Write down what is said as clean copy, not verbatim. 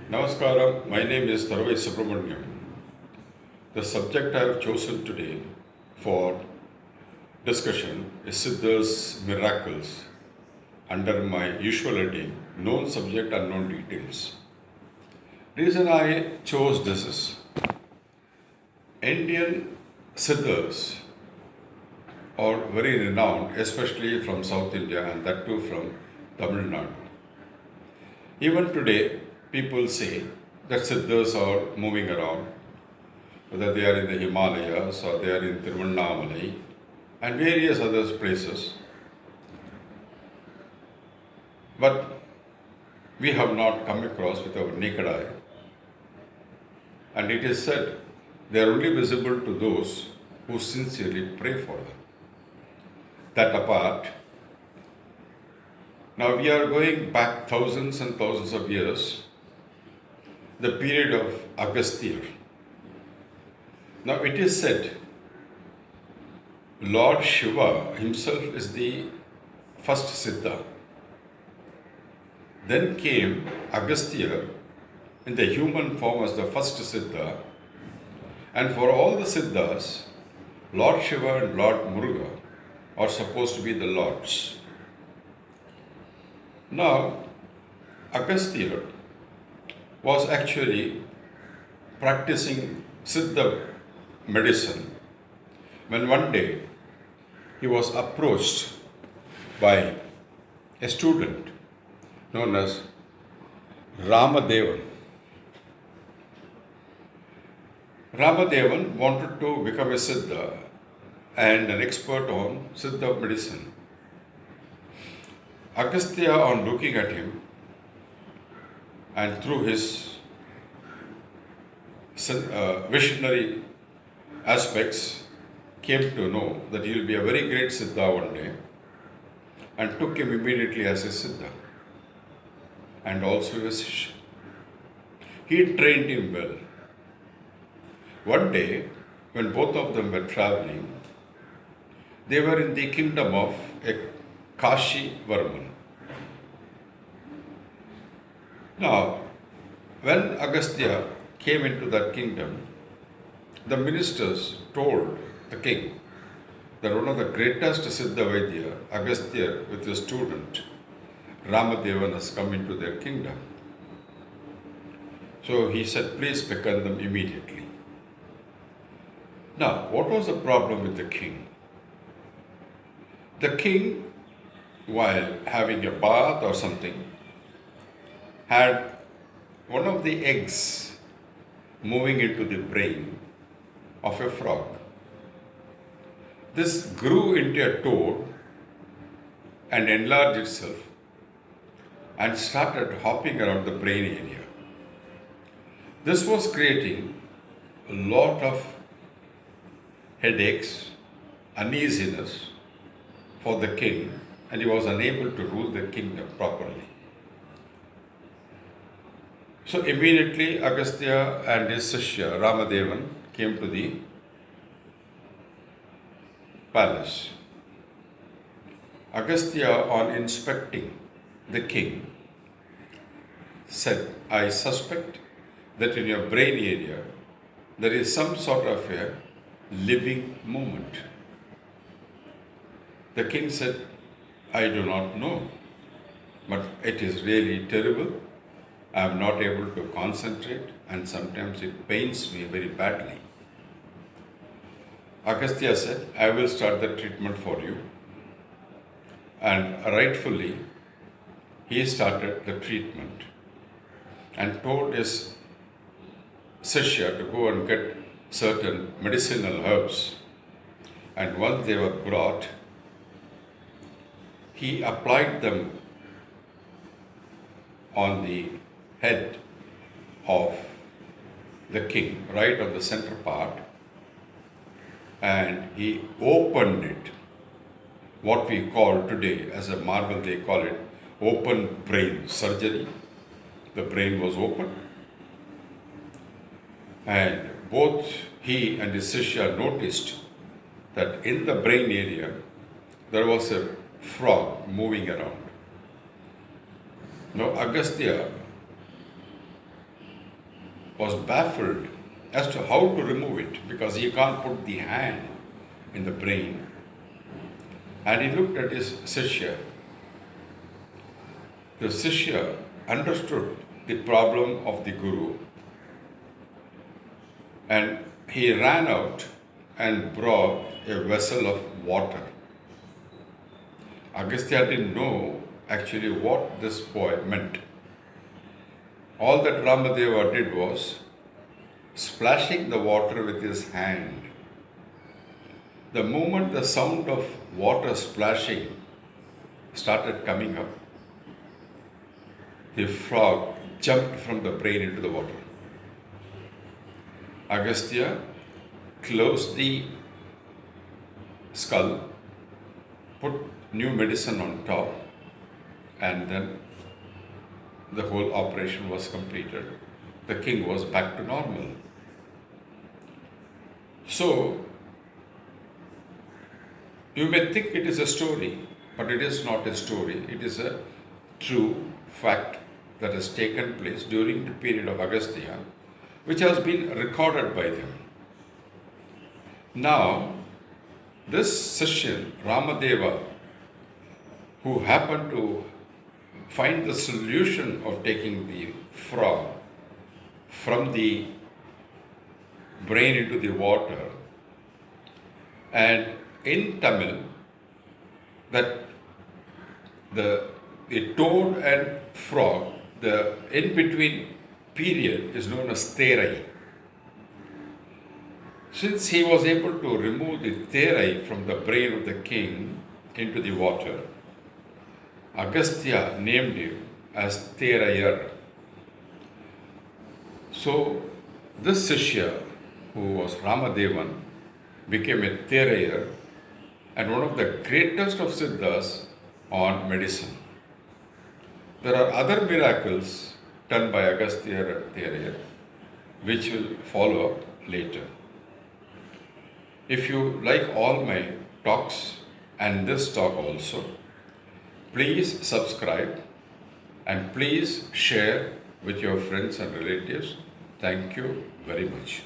Namaskaram, my name is Theriyar. The subject I have chosen today for discussion is Sidhars Miracles under my usual heading, Known Subject, Unknown Details. Reason I chose this is Indian Sidhars are very renowned, especially from South India and that too from Tamil Nadu. Even today, people say that Siddhas are moving around, whether they are in the Himalayas or they are in Tiruvannamalai and various other places. But we have not come across with our naked eye. And it is said they are only visible to those who sincerely pray for them. That apart, now we are going back thousands and thousands of years, the period of Agasthiyar. Now it is said Lord Shiva himself is the first Siddha. Then came Agasthiyar in the human form as the first Siddha. And for all the Siddhas, Lord Shiva and Lord Muruga are supposed to be the lords. Now, Agasthiyar was actually practicing Siddha medicine when one day he was approached by a student known as Ramadevan. Ramadevan wanted to become a Siddha and an expert on Siddha medicine. Agasthya, on looking at him and through his visionary aspects, came to know that he will be a very great Siddha one day and took him immediately as a Siddha and also a Sishya. He trained him well. One day, when both of them were traveling, they were in the kingdom of a Kashi Varman. Now, when Agasthya came into that kingdom, the ministers told the king that one of the greatest Siddha Vaidya, Agasthya, with his student Ramadevan, has come into their kingdom. So he said, please beckon them immediately. Now, what was the problem with the king? The king, while having a bath or something, had one of the eggs moving into the brain of a frog. This grew into a toad and enlarged itself and started hopping around the brain area. This was creating a lot of headaches, uneasiness for the king, and he was unable to rule the kingdom properly. So immediately Agasthya and his Sishya Ramadevan came to the palace. Agasthya, on inspecting the king, said, I suspect that in your brain area there is some sort of a living movement. The king said, I do not know, but it is really terrible. I am not able to concentrate and sometimes it pains me very badly. Agasthya said, I will start the treatment for you. And rightfully, he started the treatment and told his Sishya to go and get certain medicinal herbs. And once they were brought, he applied them on the head of the king, right on the center part, and he opened it. What we call today, as a marvel, they call it open brain surgery. The brain was open, and both he and his Sishya noticed that in the brain area there was a frog moving around. Now, Agasthya was baffled as to how to remove it because he can't put the hand in the brain. And he looked at his Shishya. The Shishya understood the problem of the Guru, and he ran out and brought a vessel of water. Agasthiyar didn't know actually what this boy meant. All that Ramadeva did was splashing the water with his hand. The moment the sound of water splashing started coming up, the frog jumped from the brain into the water. Agasthya closed the skull, put new medicine on top, and then the whole operation was completed. The king was back to normal. So, you may think it is a story, but it is not a story. It is a true fact that has taken place during the period of Agasthya, which has been recorded by them. Now, this Sishyan, Ramadeva, who happened to find the solution of taking the frog from the brain into the water, and in Tamil, that the toad and frog, the in-between period is known as Theriyar. Since he was able to remove the Theriyar from the brain of the king into the water, Agasthya named him as Theriyar. So this Shishya, who was Ramadevan, became a Theriyar and one of the greatest of Siddhas on medicine. There are other miracles done by Agasthiyar and Theriyar, which will follow up later. If you like all my talks and this talk also, please subscribe and please share with your friends and relatives. Thank you very much.